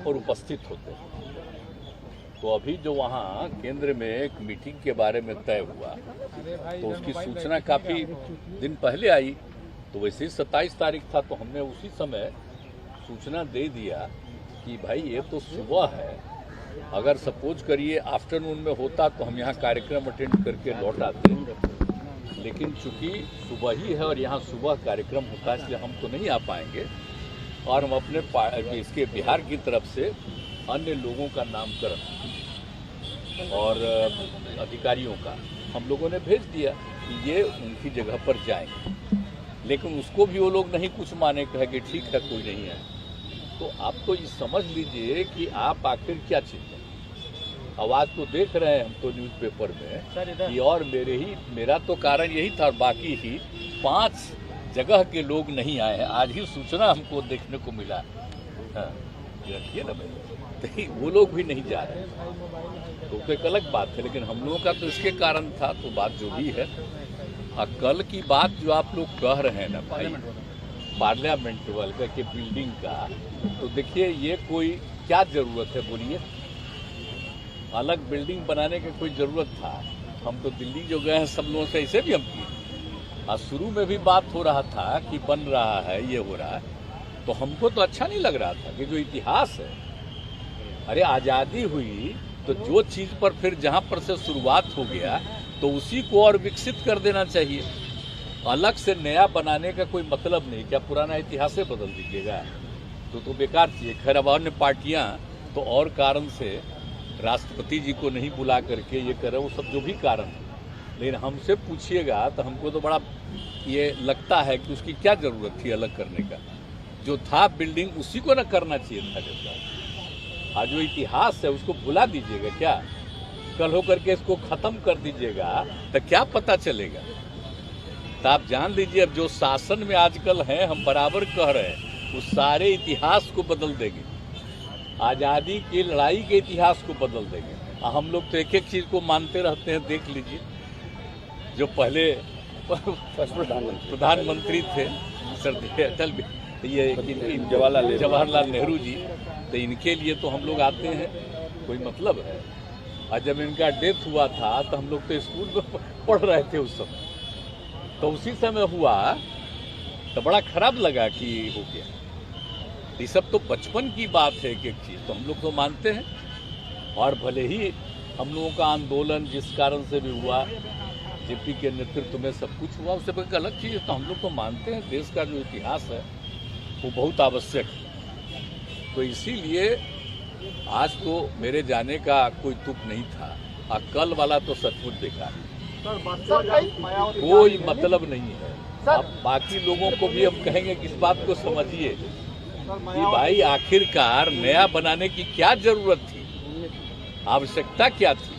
पर उपस्थित होते हैं। तो अभी जो वहाँ केंद्र में एक मीटिंग के बारे में तय हुआ तो उसकी सूचना काफ़ी दिन पहले आई। तो वैसे ही 27 तारीख था तो हमने उसी समय सूचना दे दिया कि भाई ये तो सुबह है, अगर सपोज करिए आफ्टरनून में होता तो हम यहाँ कार्यक्रम अटेंड करके लौट आते, लेकिन चूंकि सुबह ही है और यहाँ सुबह कार्यक्रम होता है इसलिए हम तो नहीं आ पाएंगे। और हम अपने इसके बिहार की तरफ से अन्य लोगों का नामकरण और अधिकारियों का हम लोगों ने भेज दिया कि ये उनकी जगह पर जाएंगे, लेकिन उसको भी वो लोग नहीं कुछ माने, कहे कि ठीक है कोई नहीं है। तो आप तो ये समझ लीजिए कि आप आखिर क्या चाहते हैं। आवाज़ तो देख रहे हैं हम तो न्यूज़पेपर में कि और मेरा तो कारण यही था और बाकी ही 5 जगह के लोग नहीं आए हैं। आज ही सूचना हमको देखने को मिला। हाँ रखिए ना भाई, तो वो लोग भी नहीं जा रहे तो एक अलग बात है, लेकिन हम लोगों का तो इसके कारण था। तो बात जो भी है, कल की बात जो आप लोग कह रहे हैं ना भाई पार्लियामेंट वाले के बिल्डिंग का, तो देखिए ये कोई क्या जरूरत है बोलिए। अलग बिल्डिंग बनाने की कोई ज़रूरत था? हम तो दिल्ली जो गए हैं सब लोगों से ऐसे भी हम किए। आज शुरू में भी बात हो रहा था कि बन रहा है, ये हो रहा है, तो हमको तो अच्छा नहीं लग रहा था कि जो इतिहास है, अरे आज़ादी हुई तो जो चीज़ पर फिर जहाँ पर से शुरुआत हो गया तो उसी को और विकसित कर देना चाहिए। अलग से नया बनाने का कोई मतलब नहीं। क्या पुराना इतिहास से बदल दीजिएगा? तो बेकार चाहिए। खैर अब अन्य पार्टियाँ तो और कारण से राष्ट्रपति जी को नहीं बुला करके ये करे, वो सब जो भी कारण है, लेकिन हमसे पूछिएगा तो हमको तो बड़ा ये लगता है कि उसकी क्या ज़रूरत थी अलग करने का। जो था बिल्डिंग उसी को ना करना चाहिए था। जैसा आज जो इतिहास है उसको भुला दीजिएगा क्या? कल हो करके इसको ख़त्म कर दीजिएगा तो क्या पता चलेगा? तो आप जान लीजिए अब जो शासन में आजकल हैं, हम बराबर कह रहे हैं, उस सारे इतिहास को बदल देंगे। आज़ादी की लड़ाई के इतिहास को बदल देंगे। हम लोग तो एक एक चीज़ को मानते रहते हैं। देख लीजिए जो पहले प्रधानमंत्री थे सर अटल ये जवाहरलाल नेहरू जी, तो इनके लिए तो हम लोग आते हैं, कोई मतलब है? और जब इनका डेथ हुआ था तो हम लोग तो स्कूल में पढ़ रहे थे उस समय, तो उसी समय हुआ तो बड़ा खराब लगा कि हो गया। ये सब तो बचपन की बात है। एक एक चीज़ तो हम लोग तो मानते हैं, और भले ही हम लोगों का आंदोलन जिस कारण से भी हुआ, जेपी के नेतृत्व में सब कुछ हुआ, उससे एक अलग चीज़ तो हम लोग तो मानते हैं। देश का जो इतिहास है वो बहुत आवश्यक है। तो इसीलिए आज तो मेरे जाने का कोई तुक नहीं था, और कल वाला तो सचमुच बेकार है, कोई मतलब नहीं है। अब बाकी लोगों को भी हम कहेंगे कि इस बात को समझिए कि भाई आखिरकार नया बनाने की क्या जरूरत थी, आवश्यकता क्या थी?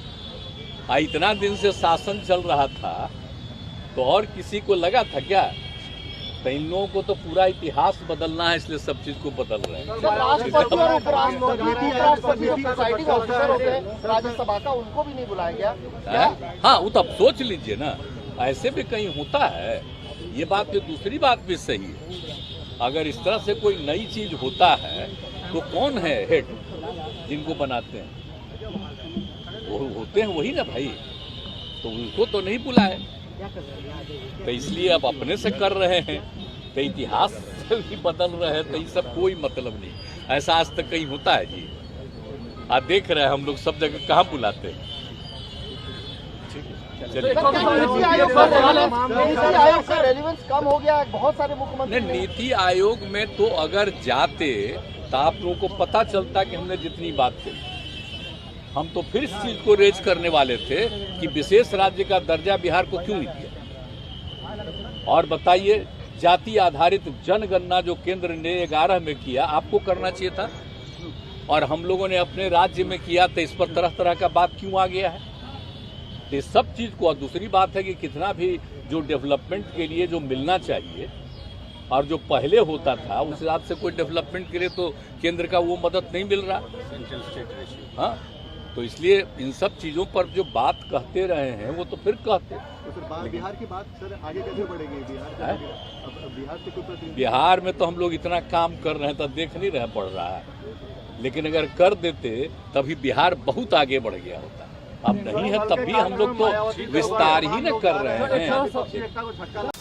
इतना दिन से शासन चल रहा था तो और किसी को लगा था क्या? तो इन लोगों को तो पूरा इतिहास बदलना है, इसलिए सब चीज को बदल रहे हैं। राज्यसभा का उनको भी नहीं बुलाया गया। हाँ वो तो अब सोच लीजिए ना, ऐसे भी कहीं होता है। ये बात तो दूसरी बात भी सही है। अगर इस तरह से कोई नई चीज होता है तो कौन है हेड जिनको बनाते हैं? वो होते हैं वही ना भाई, तो उनको तो नहीं बुलाए। तो इसलिए अब अपने से कर रहे हैं, तो इतिहास भी बदल रहे हैं, तो ये सब कोई मतलब नहीं। ऐसा आज तक कहीं होता है जी? आज देख रहे हैं हम लोग सब जगह कहाँ बुलाते हैं। कम हो गया, बहुत सारे मुख्यमंत्री नीति आयोग में तो अगर जाते तो आप लोगों को पता चलता कि हमने जितनी बात कही, हम तो फिर इस चीज को रेज करने वाले थे कि विशेष राज्य का दर्जा बिहार को क्यों नहीं दिया। और बताइए, जाति आधारित जनगणना जो केंद्र ने 11 में किया, आपको करना चाहिए था, और हम लोगों ने अपने राज्य में किया, तो इस पर तरह तरह का बात क्यों आ गया है? तो सब चीज को। और दूसरी बात है कि कितना भी जो डेवलपमेंट के लिए जो मिलना चाहिए और जो पहले होता था, उस हिसाब से कोई डेवलपमेंट के लिए तो केंद्र का वो मदद नहीं मिल रहा। हाँ, तो इसलिए इन सब चीजों पर जो बात कहते रहे हैं वो तो फिर कहते। तो सर बिहार की बात सर आगे कैसे बढ़ेगी? बिहार से कोई बिहार में तो हम लोग इतना काम कर रहे हैं तो देख नहीं रहे बढ़ रहा है। लेकिन अगर कर देते तभी बिहार बहुत आगे बढ़ गया होता। अब नहीं है, तब भी हम लोग तो विस्तार ही न कर रहे हैं। विपक्षी एकता को झटका